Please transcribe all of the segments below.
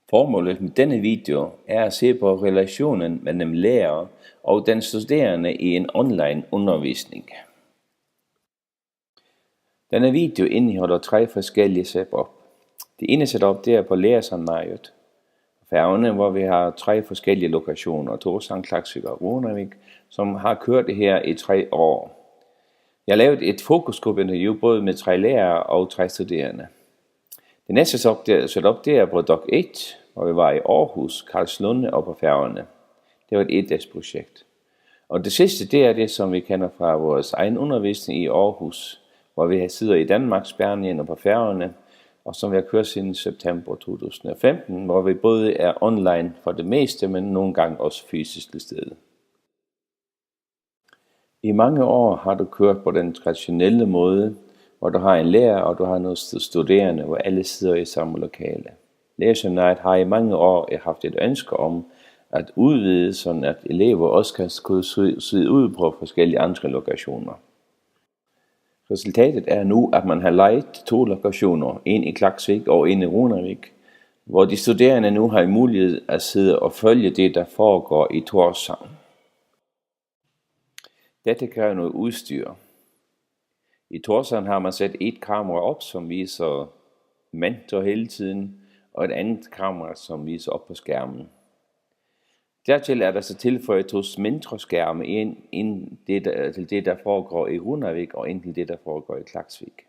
Formålet med denne video er at se på relationen mellem lærer og den studerende i en online undervisning. Denne video indeholder 3 forskellige setup. Det ene setup det er på lærerscenariet. Færgerne, hvor vi har 3 forskellige lokationer, Tórshavn, Klaksvík og Runavík, som har kørt det her i 3 år. Jeg har lavet et fokusgruppeinterview både med 3 lærere og 3 studerende. Det næste setup det er på Doc 1, hvor vi var i Aarhus, Karlslunde og på Færgerne. Det var et 1-dages projekt. Og det sidste det er det, som vi kender fra vores egen undervisning i Aarhus, hvor vi sidder i Danmark, Spanien og på Færgerne, og som vi har kørt siden september 2015, hvor vi både er online for det meste, men nogle gange også fysisk til stede. I mange år har du kørt på den traditionelle måde, hvor du har en lærer, og du har nogle studerende, hvor alle sidder i samme lokale. Lærerscenariet har i mange år haft et ønske om at udvide, sådan at elever også kan sidde ud på forskellige andre lokationer. Resultatet er nu, at man har lejet 2 lokationer, en i Klaksvík og en i Runavík, hvor de studerende nu har mulighed at sidde og følge det, der foregår i Tórshavn. Dette kræver noget udstyr. I Tórshavn har man sat et kamera op, som viser mentor hele tiden, og et andet kamera, som viser op på skærmen. Dertil er der så tilføjet 2 mindre skærme ind til det, der foregår i Runavík, og ind til det, der foregår i Klaksvík.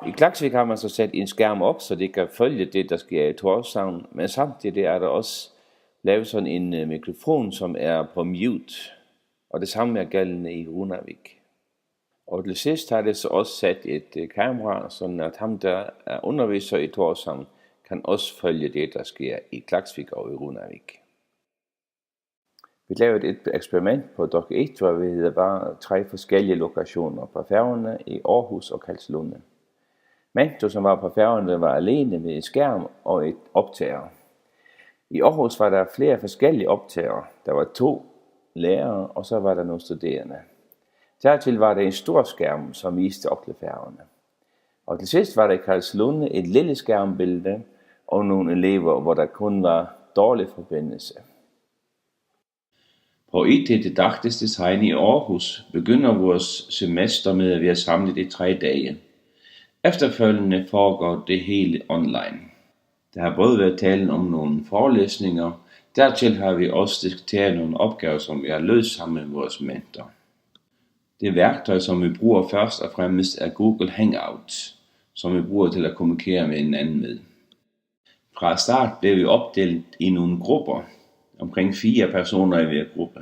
I Klaksvík har man så sat en skærm op, så det kan følge det, der sker i Tórshavn, men samtidig er der også lavet sådan en mikrofon, som er på mute, og det samme er gældende i Runavík. Og til sidst har det så også sat et kamera, sådan at ham, der er underviser i Tórshavn, kan også følge det, der sker i Klaksvík og i Runavík. Vi lavede et eksperiment på Doc 1, hvor vi havde bare 3 forskellige lokationer på Færgerne i Aarhus og Karlslunde. Mentor, som var på Færgerne, var alene med en skærm og et optager. I Aarhus var der flere forskellige optagere. Der var 2 lærere, og så var der nogle studerende. Dertil var der en stor skærm, som viste op til Færgerne. Og til sidst var der i Karlslunde et lille skærmbillede og nogle elever, hvor der kun var dårlig forbindelse. På IT Didaktisk Design i Aarhus begynder vores semester med at være samlet i 3 dage. Efterfølgende foregår det hele online. Der har både været tale om nogle forelæsninger, dertil har vi også diskuteret nogle opgaver, som vi har løst sammen med vores mentor. Det værktøj, som vi bruger først og fremmest, er Google Hangouts, som vi bruger til at kommunikere med hinanden med. Fra start blev vi opdelt i nogle grupper, omkring 4 personer i hver gruppe.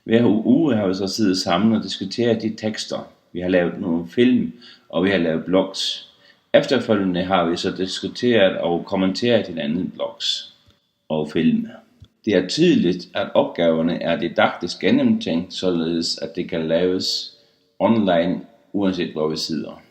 Hver uge har vi så siddet sammen og diskuteret de tekster. Vi har lavet nogle film, og vi har lavet blogs. Efterfølgende har vi så diskuteret og kommenteret hinanden blogs og film. Det er tydeligt, at opgaverne er didaktisk gennemtænkt, således at det kan laves online, uanset hvor vi sidder.